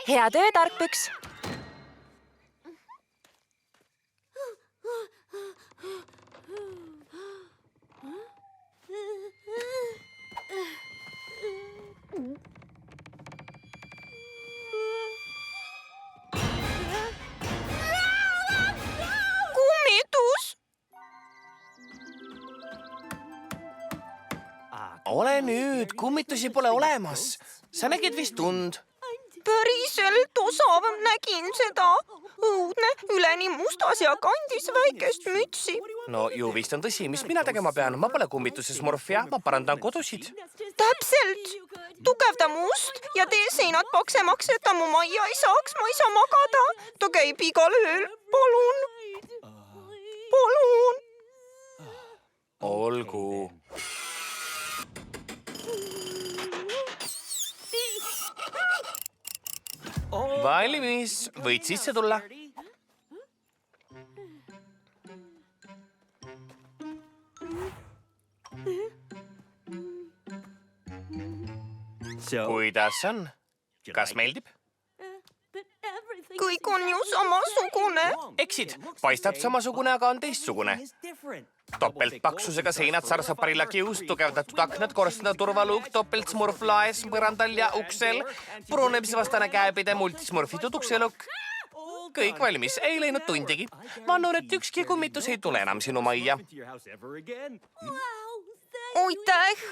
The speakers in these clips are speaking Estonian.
hea töö, tarkpüks! Kummitus! Ole nüüd, kummitusi pole olemas. Sa nägid vist tund. Päriselt osav, nägin seda. Õudne, üleni mustas ja kandis väikest mütsi. No ju vist on tõsi, mis mina tegema pean. Ma pole kummituses morfia, ma parandan kodusid. Täpselt! Tugevda must ja tee seinad paksemaks, et ta mu majja ei saaks. Ma ei saa magada. Ta käib igal ööl. Palun! Palun! Olgu. Valmis, võid sisse tulla. Kuidas on? Kas meeldib? Kõik on ju samasugune. Eksid, paistab samasugune, aga on teistsugune. Topeltpaksusega seinad, sarsaparilla kius, tugevdatud aknad, korstna turvaluuk, topeltsmurf laes, põrandal ja uksel, purunemisvastane käepide, multismurfitud ukselukk. Kõik valmis, ei läinud tundigi. Vannun, et ükski kummitus ei tule enam sinu majja. Aitäh!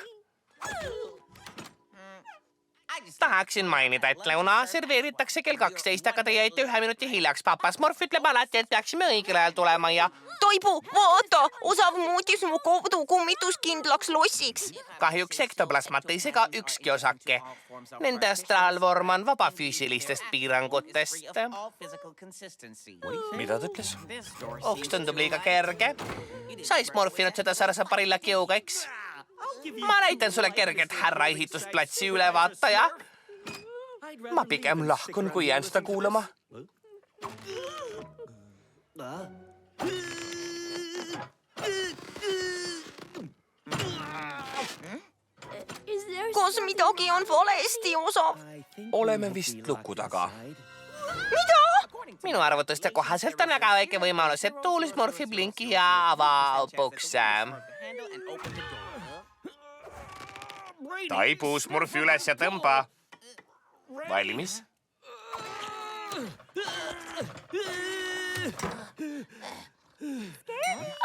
Tahaksin mainida, et lõuna serveeritakse kell 12, aga te jäite 1 minuti hiljaks. Papa Smurf ütleb alati, et peaksime õigel ajal tulema ja... Toibu, vaata! Osav muutis mu kodu kummituskindlaks lossiks. Kahjuks ektoplasmat ei sega ükski osake. Nende astraalvorm on vaba füüsilistest piirangutest. Mida ta ütles? Oks tundub liiga kerge. Sa ei smurfinud seda sarsaparilla kiuga, eks? Ma näitan sulle kerget härra ehitusplatsi ülevaataja. Ma pigem lahkun, kui jään seda kuulama. Kas midagi on valesti, Osav? Oleme vist luku taga. Mida? Minu arvutuste kohaselt on väga väike võimalus, et tuul smurfib linki ja avab ukse. Taibu smurfi üles ja tõmba. Valmis?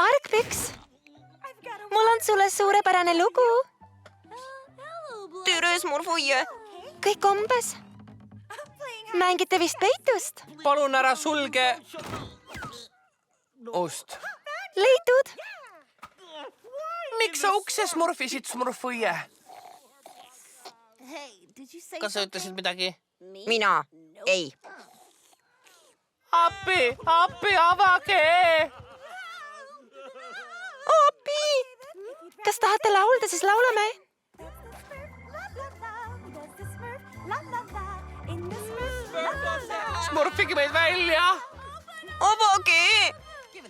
Argpüks, mul on sulle suurepärane lugu. Tere, Smurfuie! Kõik umbes. Mängite vist peitust? Palun ära sulge ust. Leitud? Miks sa ukse smurfisid, Smurfuie? Kas sa ütlesid midagi? Mina ei. Appi, avage! Appi! Kas tahate laulda, siis laulame? Smurfige meid välja! Avage!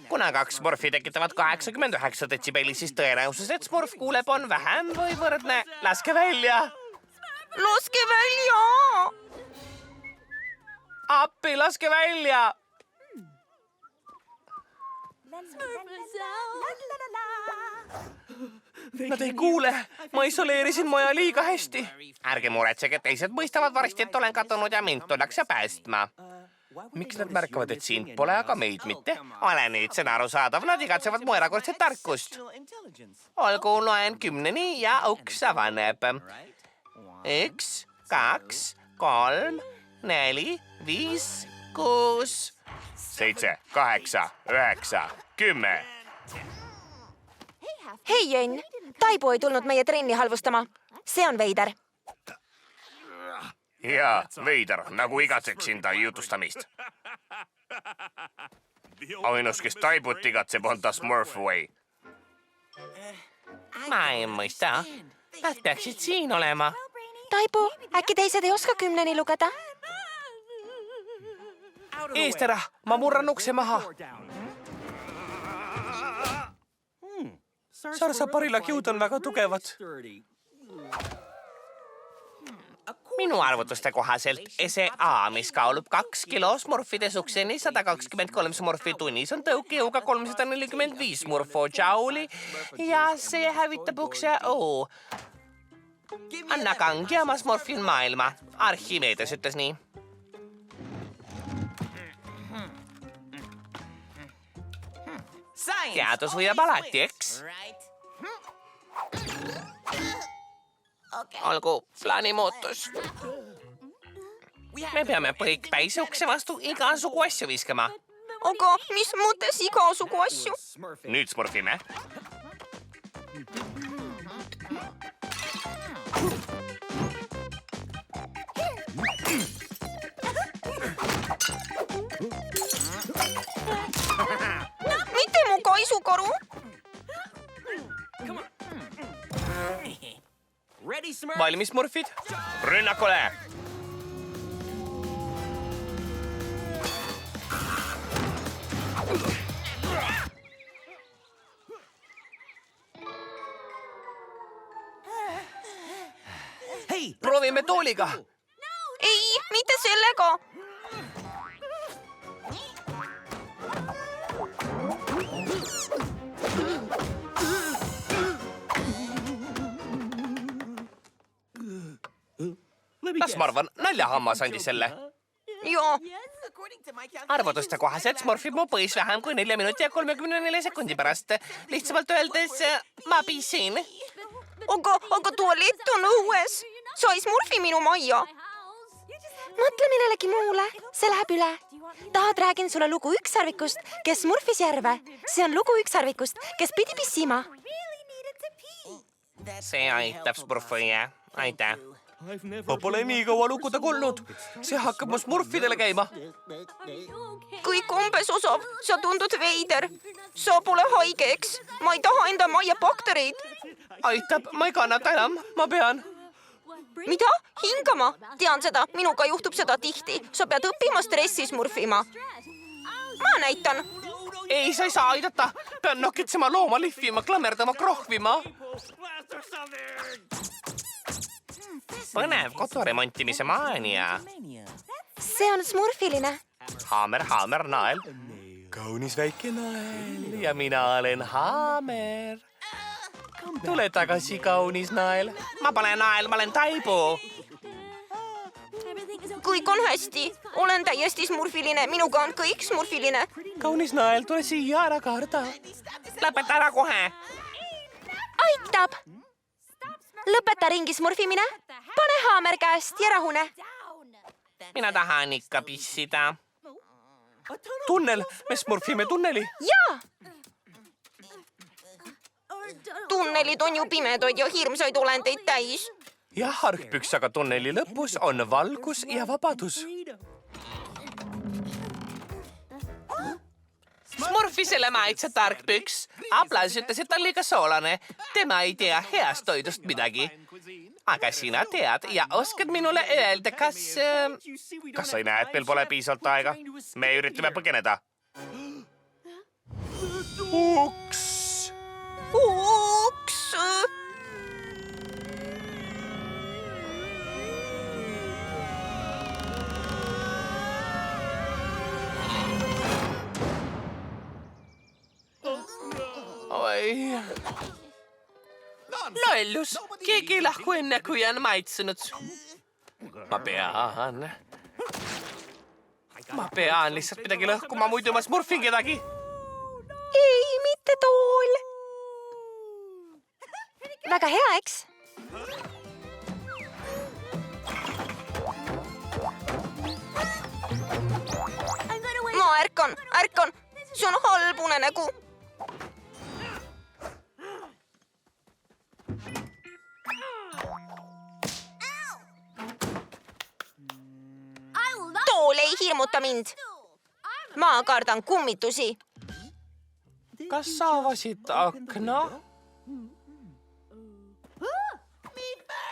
Kuna 2 smurfi tekitavad 89 detsibelli, siis tõenäosus, et smurf kuuleb, on vähem või võrdne. Laske välja! Laske välja! Appi, laske välja! Nad ei kuule. Ma isoleerisin maja liiga hästi. Ärge muretsege, teised mõistavad varsti, et olen kadunud ja mind tullakse päästma. Miks nad märkavad, et sind pole, aga meid mitte? Ole nüüd, see on arusaadav. Nad igatsevad mu erakordset tarkust. Olgu, loen 10 ja uks avaneb. 1, 2, 3, 4, 5, 6, 7, 8, 9, 10. Hei, Jenn! Taibu ei tulnud meie trenni halvustama. See on veider. Jaa, veider, nagu igatseksin ta jutustamist. Ainus, kes Taibut igatseb, on ta Smurfway. Ma ei mõista. Nad peaksid siin olema. Taibu, äkki teised ei oska 10 lugeda? Eest ära, ma murran ukse maha. Sarsaparilla kiud on väga tugevad. Minu arvutuste kohaselt see A, mis kaalub 2 kilo smurfide sukseni 123 smurfi tunnis, on tõukejõuga 345 smurfojouli ja see hävitab ukse O. Anna kangi oma smurfil maailma. Archimedes ütles nii. Teadus võidab alati, eks? Olgu, plaani muutus. Me peame põikpäise ukse vastu igasugu asju viskama. Aga mis mõttes igasugu asju? Nüüd smurfime. Mitte mu kaisukaru! Valmis, smurfid? Rünnakule! Proovime tooliga! Ei, mitte sellega! Las ma arvan, naljahammas andis selle. Joo. Arvutuste kohaselt smurfib mu põis vähem kui 4 minuti ja 34 sekundi pärast. Lihtsamalt öeldes, ma piisin. Aga tualett on õues. Sa ei smurfi minu majja. Mõtle millelegi muule, see läheb üle. Tahad räägin sulle lugu ükssarvikust, kes smurfis järve. See on lugu ükssarvikust, kes pidi pissima. See aitab, smurfõie. Aitäh. Ma pole nii kaua luguda kuulnud. See hakkab mu smurfidele käima. Kõik umbes osav. Sa tundud veider. Sa pole haige, eks? Ma ei taha enda majja baktereid. Aitab, ma ei kannata enam. Ma pean. Mida? Hingama? Tean seda. Minuga juhtub seda tihti. Sa pead õppima stressi smurfima. Ma näitan. Ei, sa ei saa aidata. Pean nokitsema looma, lihvima, klammerdama, krohvima. Põnev koduremontimise maania. See on smurfiline. Haamer, haamer, nael. Kaunis väike nael ja mina olen haamer. Tule tagasi, kaunis nael. Ma pole nael, ma olen taibu. Kõik on hästi. Olen täiesti smurfiline. Minuga on kõik smurfiline. Kaunis nael, tule siia, ära karda. Lõpeta ära kohe. Aitab! Lõpeta ringi smurfimine. Pane haamer käest ja rahune. Mina tahan ikka pissida. Tunnel, me smurfime tunneli. Jaa! Tunnelid on ju pimedad ja hirmsaid olendeid täis. Jah, argpüksaga tunneli lõpus on valgus ja vabadus. Smurfisele maitseb argpüks. Ablas ütles, et on liiga soolane. Tema ei tea heast toidust midagi. Aga sina tead ja oskad minule öelda, kas sa ei näe, et meil pole piisavalt aega? Me üritame põgeneda. Uks! Uks! Oi. Lollus, keegi ei lahku enne, kui on maitsenud. Ma pean lihtsalt midagi lõhkuma, muidu ma smurfin kedagi. Ei, mitte tool. Väga hea, eks? Ma ärkan. See on halb unenägu. Tool ei hirmuta mind. Ma kardan kummitusi. Kas sa avasid akna?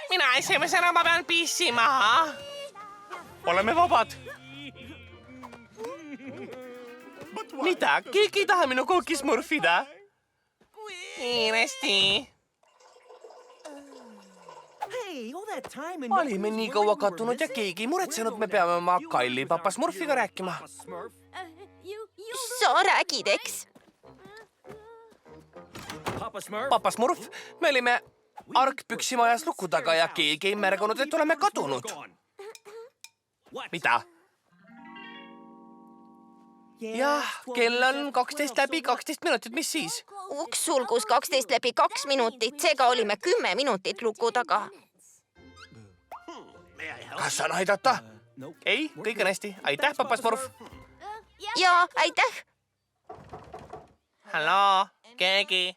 Mina esimesena ma pean pissima. Oleme vabad. Mida? Keegi ei taha minu kooki smurfida? Kiiresti. olime nii kaua kadunud ja keegi ei muretsenud, me peame oma kalli papa Smurfiga rääkima. sa räägid, eks? Papa Smurf, me olime argpüksimajas luku taga ja keegi ei märganud, et oleme kadunud. Mida? Jah, kell on 12 läbi 12 minutit, mis siis? Uks sulgus 12 läbi 2 minutit, seega olime 10 minutit luku taga. Kas saan aidata? Ei, kõik on hästi. Aitäh, papa Smurf. ja aitäh! Halloo, keegi?